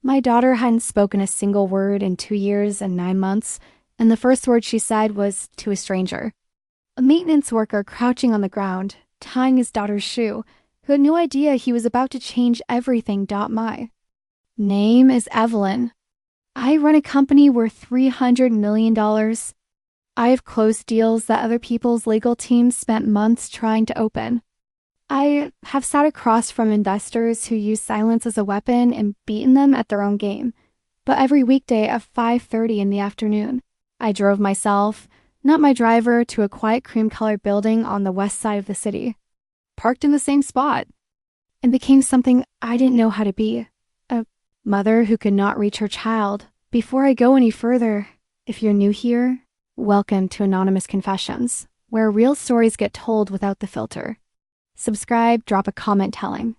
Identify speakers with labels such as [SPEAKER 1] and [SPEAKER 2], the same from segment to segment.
[SPEAKER 1] My daughter hadn't spoken a single word in 2 years and 9 months, and the first word she said was to a stranger. A maintenance worker crouching on the ground, tying his daughter's shoe, who had no idea he was about to change everything. My name is Evelyn. I run a company worth $300 million. I have closed deals that other people's legal teams spent months trying to open. I have sat across from investors who use silence as a weapon and beaten them at their own game. But every weekday at 5:30 in the afternoon, I drove myself, not my driver, to a quiet cream-colored building on the west side of the city, parked in the same spot, and became something I didn't know how to be. A mother who could not reach her child. Before I go any further, if you're new here, welcome to Anonymous Confessions, where real stories get told without the filter. Subscribe, drop a comment telling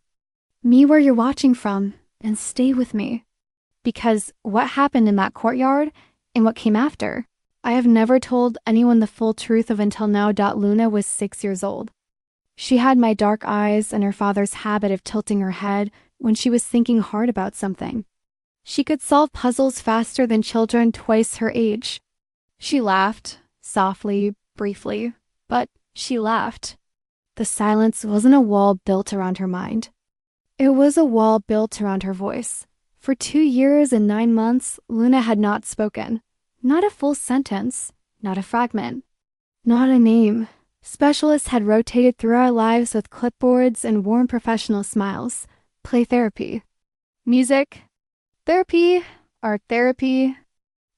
[SPEAKER 1] me where you're watching from, and stay with me. Because what happened in that courtyard and what came after, I have never told anyone the full truth of until now. Luna was 6 years old. She had my dark eyes and her father's habit of tilting her head when she was thinking hard about something. She could solve puzzles faster than children twice her age. She laughed, softly, briefly, but she laughed. The silence wasn't a wall built around her mind. It was a wall built around her voice. For 2 years and 9 months, Luna had not spoken. Not a full sentence, not a fragment, not a name. Specialists had rotated through our lives with clipboards and warm professional smiles. Play therapy. Music. Therapy. Art therapy.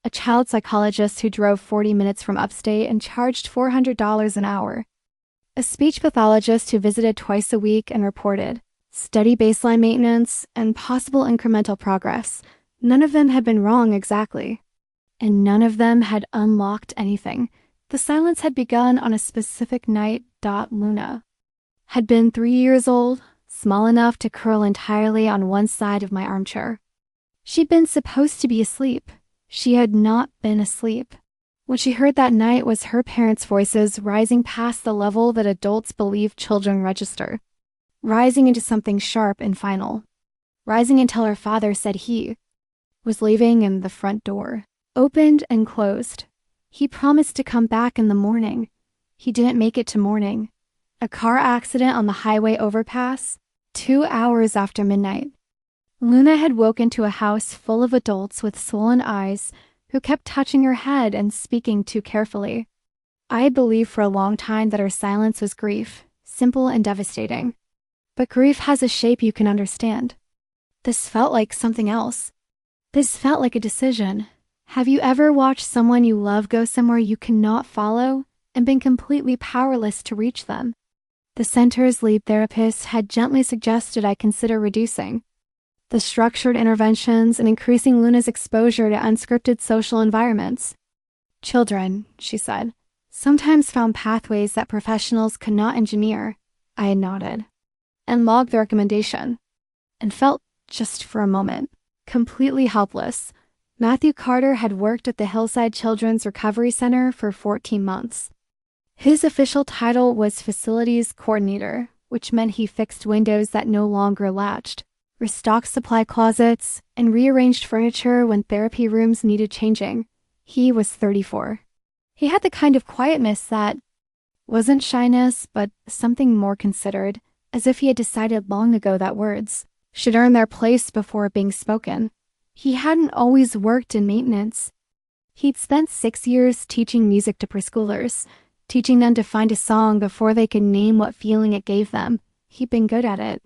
[SPEAKER 1] A child psychologist who drove 40 minutes from upstate and charged $400 an hour. A speech pathologist who visited twice a week and reported steady baseline maintenance and possible incremental progress. None of them had been wrong exactly. And none of them had unlocked anything. The silence had begun on a specific night. Luna had been 3 years old, small enough to curl entirely on one side of my armchair. She'd been supposed to be asleep. She had not been asleep. What she heard that night was her parents' voices rising past the level that adults believe children register, rising into something sharp and final, rising until her father said he was leaving and the front door opened and closed. He promised to come back in the morning. He didn't make it to morning. A car accident on the highway overpass, 2 hours after midnight. Luna had woken to a house full of adults with swollen eyes who kept touching her head and speaking too carefully. I believed for a long time that her silence was grief, simple and devastating. But grief has a shape you can understand. This felt like something else. This felt like a decision. Have you ever watched someone you love go somewhere you cannot follow and been completely powerless to reach them? The center's lead therapist had gently suggested I consider reducing the structured interventions and increasing Luna's exposure to unscripted social environments. Children, she said, sometimes found pathways that professionals could not engineer. I had nodded and logged the recommendation and felt, just for a moment, completely helpless. Matthew Carter had worked at the Hillside Children's Recovery Center for 14 months. His official title was Facilities Coordinator, which meant he fixed windows that no longer latched, restocked supply closets, and rearranged furniture when therapy rooms needed changing. He was 34. He had the kind of quietness that wasn't shyness, but something more considered, as if he had decided long ago that words should earn their place before being spoken. He hadn't always worked in maintenance. He'd spent 6 years teaching music to preschoolers, teaching them to find a song before they could name what feeling it gave them. He'd been good at it.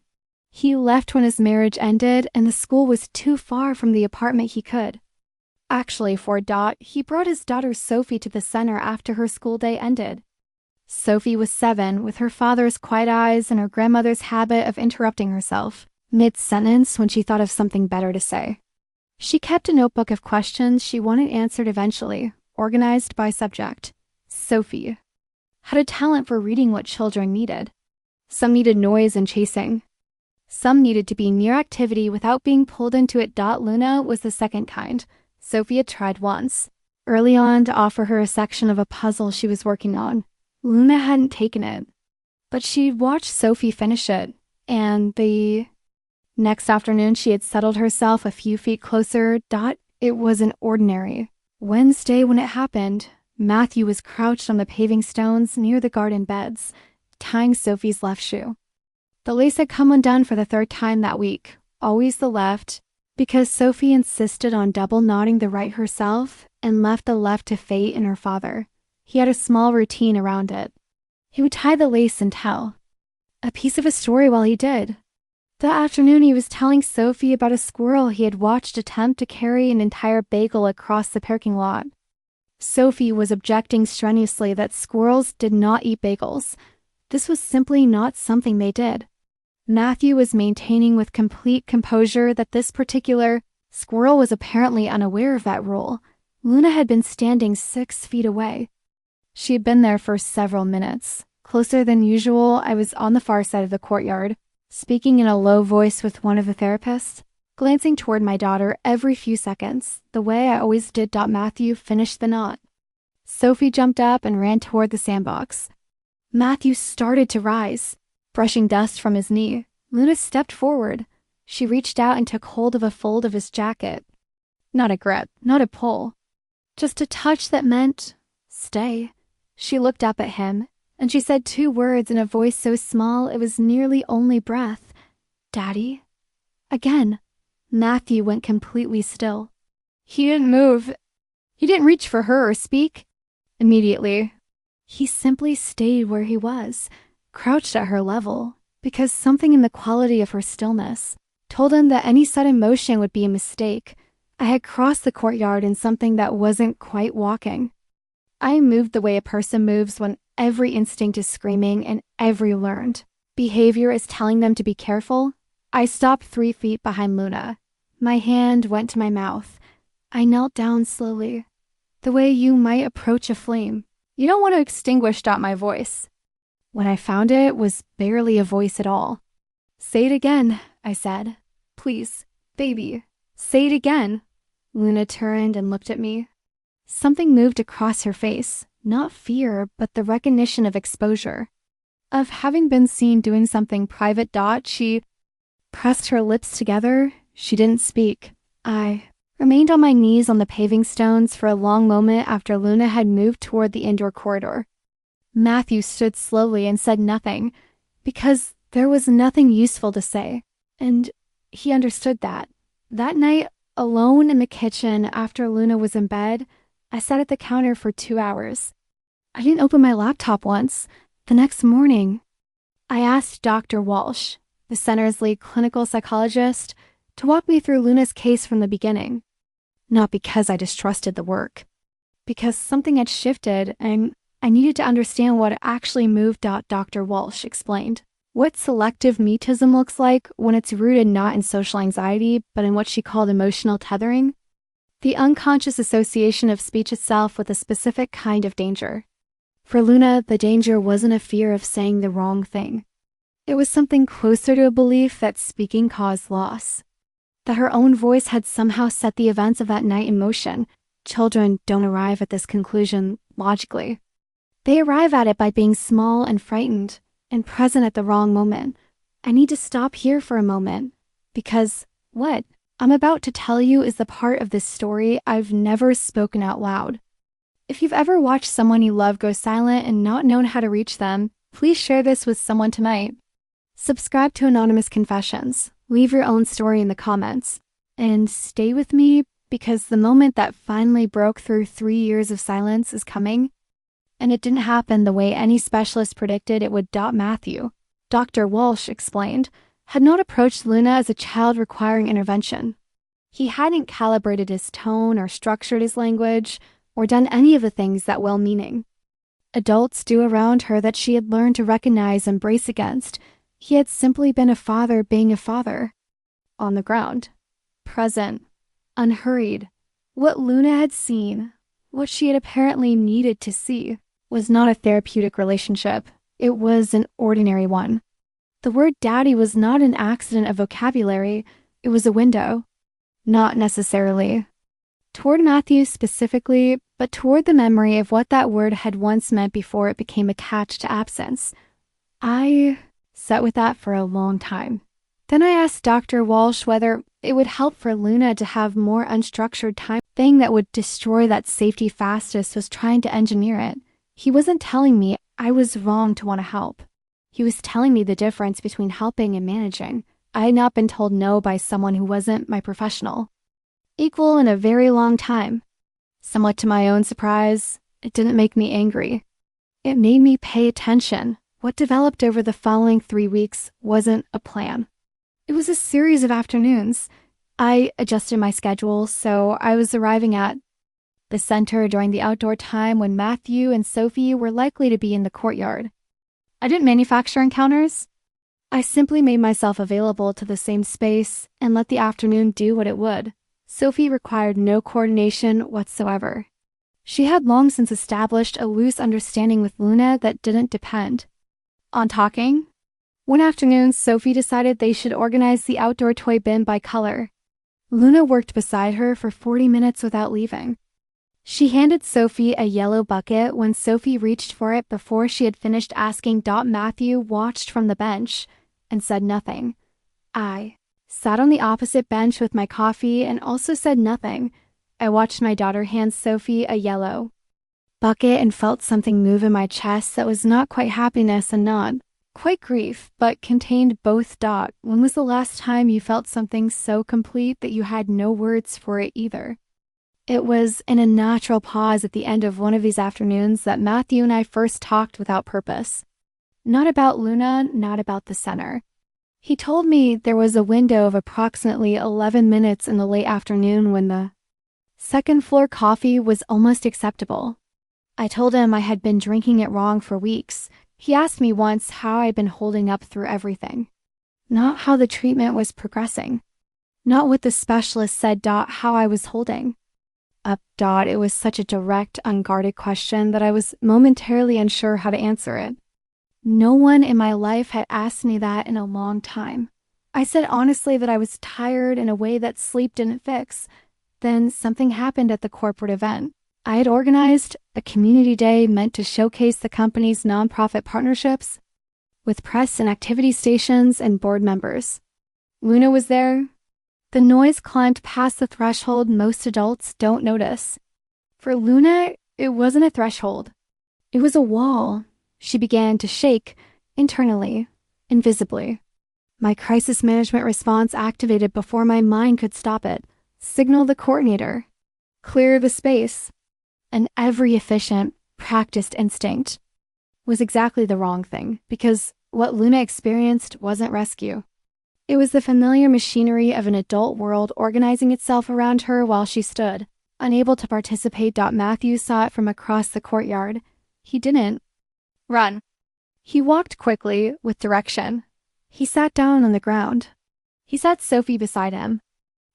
[SPEAKER 1] He left when his marriage ended and the school was too far from the apartment he could. Actually, for Dot, he brought his daughter Sophie to the center after her school day ended. Sophie was 7, with her father's quiet eyes and her grandmother's habit of interrupting herself mid-sentence when she thought of something better to say. She kept a notebook of questions she wanted answered eventually, organized by subject. Sophie had a talent for reading what children needed. Some needed noise and chasing. Some needed to be near activity without being pulled into it. Luna was the second kind. Sophie had tried once, early on, to offer her a section of a puzzle she was working on. Luna hadn't taken it, but she'd watched Sophie finish it, and the Next afternoon, she had settled herself a few feet closer. It wasn't ordinary. Wednesday, when it happened, Matthew was crouched on the paving stones near the garden beds, tying Sophie's left shoe. The lace had come undone for the third time that week, always the left, because Sophie insisted on double knotting the right herself and left the left to fate and her father. He had a small routine around it. He would tie the lace and tell a piece of a story while he did. That afternoon, he was telling Sophie about a squirrel he had watched attempt to carry an entire bagel across the parking lot. Sophie was objecting strenuously that squirrels did not eat bagels. This was simply not something they did. Matthew was maintaining with complete composure that this particular squirrel was apparently unaware of that rule. Luna had been standing 6 feet away. She had been there for several minutes. Closer than usual, I was on the far side of the courtyard, speaking in a low voice with one of the therapists, glancing toward my daughter every few seconds, the way I always did. Matthew finished the knot. Sophie jumped up and ran toward the sandbox. Matthew started to rise, brushing dust from his knee. Luna stepped forward. She reached out and took hold of a fold of his jacket. Not a grip, not a pull. Just a touch that meant, stay. She looked up at him, and she said 2 words in a voice so small it was nearly only breath. Daddy? Again, Matthew went completely still. He didn't move. He didn't reach for her or speak. Immediately, he simply stayed where he was, crouched at her level, because something in the quality of her stillness told him that any sudden motion would be a mistake. I had crossed the courtyard in something that wasn't quite walking. I moved the way a person moves when every instinct is screaming and every learned behavior is telling them to be careful. I stopped 3 feet behind Luna. My hand went to my mouth. I knelt down slowly, the way you might approach a flame. You don't want to extinguish my voice. When I found it was barely a voice at all. Say it again, I said. Please, baby, say it again. Luna turned and looked at me. Something moved across her face, not fear, but the recognition of exposure, of having been seen doing something private. She pressed her lips together. She didn't speak. I remained on my knees on the paving stones for a long moment after Luna had moved toward the indoor corridor. Matthew stood slowly and said nothing, because there was nothing useful to say, and he understood that. That night, alone in the kitchen after Luna was in bed, I sat at the counter for 2 hours. I didn't open my laptop once. The next morning, I asked Dr. Walsh, the center's lead clinical psychologist, to walk me through Luna's case from the beginning. Not because I distrusted the work, because something had shifted and I needed to understand what actually moved. Dr. Walsh explained what selective mutism looks like when it's rooted not in social anxiety, but in what she called emotional tethering. The unconscious association of speech itself with a specific kind of danger. For Luna, the danger wasn't a fear of saying the wrong thing. It was something closer to a belief that speaking caused loss, that her own voice had somehow set the events of that night in motion. Children don't arrive at this conclusion logically. They arrive at it by being small and frightened and present at the wrong moment. I need to stop here for a moment, because what I'm about to tell you is the part of this story I've never spoken out loud. If you've ever watched someone you love go silent and not known how to reach them, please share this with someone tonight. Subscribe to Anonymous Confessions. Leave your own story in the comments. And stay with me, because the moment that finally broke through 3 years of silence is coming. And it didn't happen the way any specialist predicted it would. Matthew, Dr. Walsh explained, had not approached Luna as a child requiring intervention. He hadn't calibrated his tone or structured his language or done any of the things that well-meaning adults do around her that she had learned to recognize and brace against. He had simply been a father being a father. On the ground, present, unhurried. What Luna had seen, what she had apparently needed to see, was not a therapeutic relationship. It was an ordinary one. The word daddy was not an accident of vocabulary. It was a window. Not necessarily toward Matthew specifically, but toward the memory of what that word had once meant before it became attached to absence. I sat with that for a long time. Then I asked Dr. Walsh whether it would help for Luna to have more unstructured time. The thing that would destroy that safety fastest was trying to engineer it. He wasn't telling me I was wrong to want to help. He was telling me the difference between helping and managing. I had not been told no by someone who wasn't my professional. Equal in a very long time. Somewhat to my own surprise, it didn't make me angry. It made me pay attention. What developed over the following 3 weeks wasn't a plan. It was a series of afternoons. I adjusted my schedule, so I was arriving at the center during the outdoor time when Matthew and Sophie were likely to be in the courtyard. I didn't manufacture encounters. I simply made myself available to the same space and let the afternoon do what it would. Sophie required no coordination whatsoever. She had long since established a loose understanding with Luna that didn't depend on talking. One afternoon, Sophie decided they should organize the outdoor toy bin by color. Luna worked beside her for 40 minutes without leaving. She handed Sophie a yellow bucket when Sophie reached for it before she had finished asking. Matthew watched from the bench and said nothing. I sat on the opposite bench with my coffee and also said nothing. I watched my daughter hand Sophie a yellow bucket and felt something move in my chest that was not quite happiness and not quite grief, but contained both. When was the last time you felt something so complete that you had no words for it either? It was in a natural pause at the end of one of these afternoons that Matthew and I first talked without purpose. Not about Luna, not about the center. He told me there was a window of approximately 11 minutes in the late afternoon when the second floor coffee was almost acceptable. I told him I had been drinking it wrong for weeks. He asked me once how I'd been holding up through everything. Not how the treatment was progressing. Not what the specialist said. How I was holding up. It was such a direct, unguarded question that I was momentarily unsure how to answer it. No one in my life had asked me that in a long time. I said honestly that I was tired in a way that sleep didn't fix. Then something happened at the corporate event. I had organized a community day meant to showcase the company's nonprofit partnerships with press and activity stations and board members. Luna was there. The noise climbed past the threshold most adults don't notice. For Luna, it wasn't a threshold. It was a wall. She began to shake internally, invisibly. My crisis management response activated before my mind could stop it. Signal the coordinator. Clear the space. And every efficient, practiced instinct was exactly the wrong thing, because what Luna experienced wasn't rescue. It was the familiar machinery of an adult world organizing itself around her while she stood, unable to participate. Matthew saw it from across the courtyard. He didn't run. He walked quickly, with direction. He sat down on the ground. He sat Sophie beside him.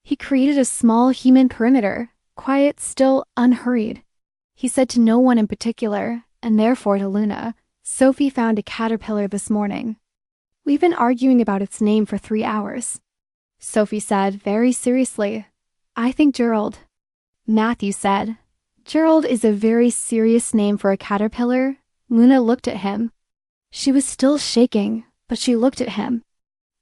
[SPEAKER 1] He created a small human perimeter, quiet, still unhurried. He said to no one in particular, and therefore to Luna, Sophie found a caterpillar this morning. We've been arguing about its name for 3 hours. Sophie said very seriously, I think Gerald. Matthew said, Gerald is a very serious name for a caterpillar. Luna looked at him. She was still shaking, but she looked at him.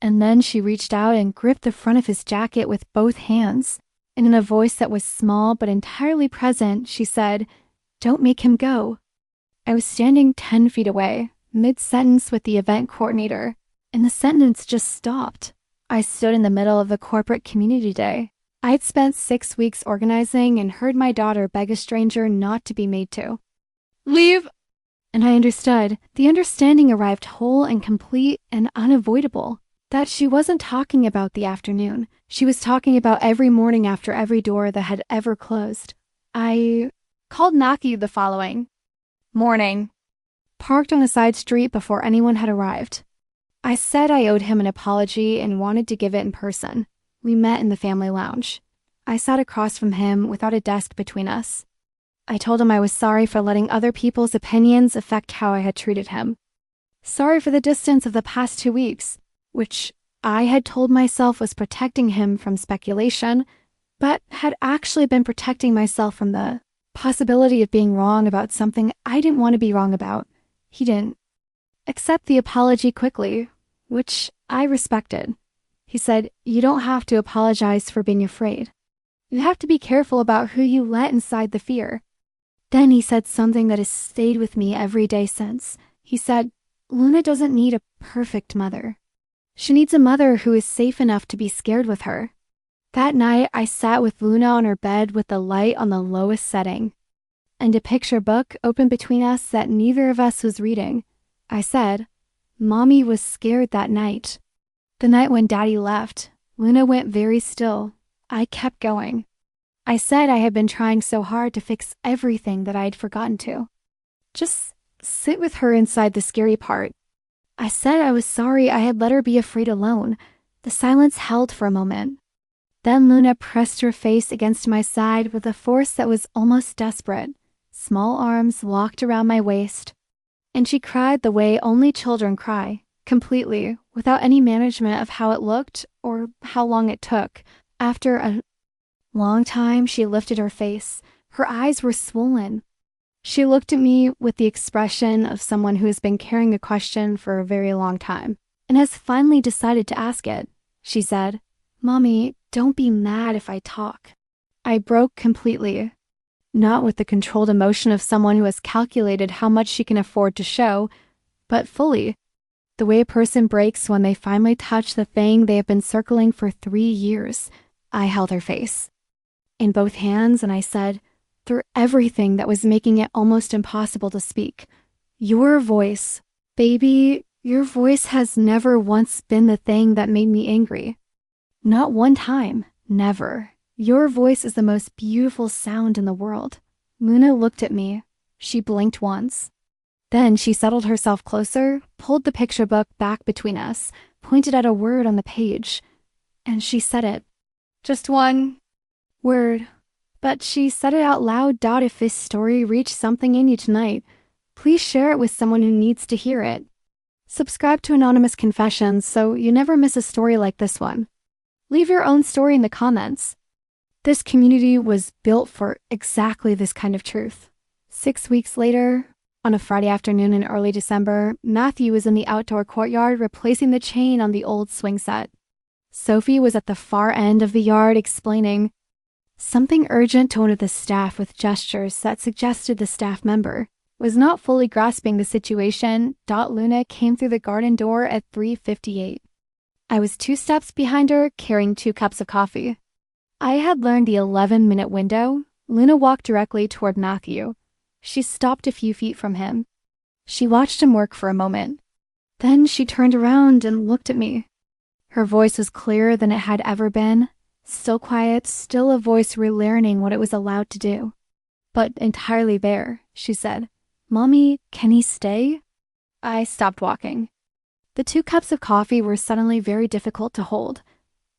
[SPEAKER 1] And then she reached out and gripped the front of his jacket with both hands. And in a voice that was small but entirely present, she said, Don't make him go. I was standing 10 feet away, mid-sentence with the event coordinator, and the sentence just stopped. I stood in the middle of the corporate community day. I had spent 6 weeks organizing and heard my daughter beg a stranger not to be made to leave. And I understood. The understanding arrived whole and complete and unavoidable. That she wasn't talking about the afternoon. She was talking about every morning after every door that had ever closed. I called Matthew the following morning, parked on a side street before anyone had arrived. I said I owed him an apology and wanted to give it in person. We met in the family lounge. I sat across from him without a desk between us. I told him I was sorry for letting other people's opinions affect how I had treated him. Sorry for the distance of the past 2 weeks, which I had told myself was protecting him from speculation, but had actually been protecting myself from the possibility of being wrong about something I didn't want to be wrong about. He didn't accept the apology quickly, which I respected. He said, "You don't have to apologize for being afraid. You have to be careful about who you let inside the fear." Then he said something that has stayed with me every day since. He said, "Luna doesn't need a perfect mother. She needs a mother who is safe enough to be scared with her." That night, I sat with Luna on her bed with the light on the lowest setting, and a picture book open between us that neither of us was reading. I said, "Mommy was scared that night." The night when Daddy left, Luna went very still. I kept going. I said I had been trying so hard to fix everything that I had forgotten to. Just sit with her inside the scary part. I said I was sorry I had let her be afraid alone. The silence held for a moment. Then Luna pressed her face against my side with a force that was almost desperate. Small arms locked around my waist, and she cried the way only children cry, completely, without any management of how it looked or how long it took. After a long time, she lifted her face. Her eyes were swollen. She looked at me with the expression of someone who has been carrying a question for a very long time and has finally decided to ask it. She said, "Mommy, don't be mad if I talk." I broke completely. Not with the controlled emotion of someone who has calculated how much she can afford to show, but fully. The way a person breaks when they finally touch the thing they have been circling for 3 years. I held her face in both hands and I said, through everything that was making it almost impossible to speak, "Your voice, baby, your voice has never once been the thing that made me angry. Not one time, never. Your voice is the most beautiful sound in the world." Luna looked at me. She blinked once. Then she settled herself closer, pulled the picture book back between us, pointed at a word on the page, and she said it. Just one word. But she said it out loud. If this story reached something in you tonight, please share it with someone who needs to hear it. Subscribe to Anonymous Confessions so you never miss a story like this one. Leave your own story in the comments. This community was built for exactly this kind of truth. 6 weeks later, on a Friday afternoon in early December, Matthew was in the outdoor courtyard replacing the chain on the old swing set. Sophie was at the far end of the yard explaining something urgent to one of the staff with gestures that suggested the staff member was not fully grasping the situation. Luna came through the garden door at 3:58. I was 2 steps behind her, carrying 2 cups of coffee. I had learned the 11-minute window. Luna walked directly toward Matthew. She stopped a few feet from him. She watched him work for a moment. Then she turned around and looked at me. Her voice was clearer than it had ever been. Still quiet, still a voice relearning what it was allowed to do. But entirely bare, she said, "Mommy, can he stay?" I stopped walking. The 2 cups of coffee were suddenly very difficult to hold.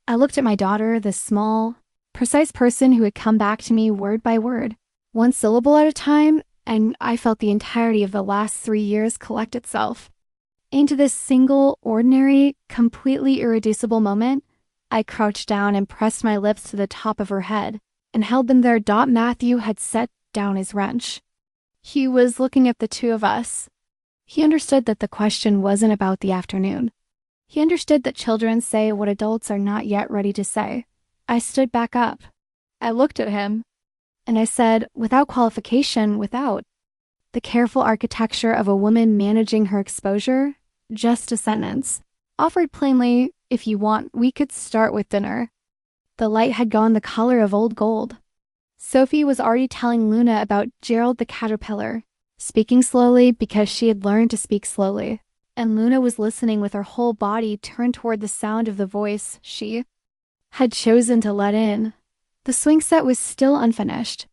[SPEAKER 1] I looked at my daughter, the small, precise person who had come back to me word by word, one syllable at a time, and I felt the entirety of the last 3 years collect itself. Into this single, ordinary, completely irreducible moment, I crouched down and pressed my lips to the top of her head and held them there. Matthew had set down his wrench. He was looking at the 2 of us. He understood that the question wasn't about the afternoon. He understood that children say what adults are not yet ready to say. I stood back up. I looked at him, and I said, without qualification, without the careful architecture of a woman managing her exposure, just a sentence. Offered plainly, "If you want, we could start with dinner." The light had gone the color of old gold. Sophie was already telling Luna about Gerald the caterpillar, speaking slowly because she had learned to speak slowly, and Luna was listening with her whole body turned toward the sound of the voice she had chosen to let in. The swing set was still unfinished.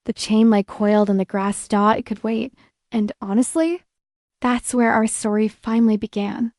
[SPEAKER 1] The chain lay coiled in the grass. It could wait, and honestly, that's where our story finally began.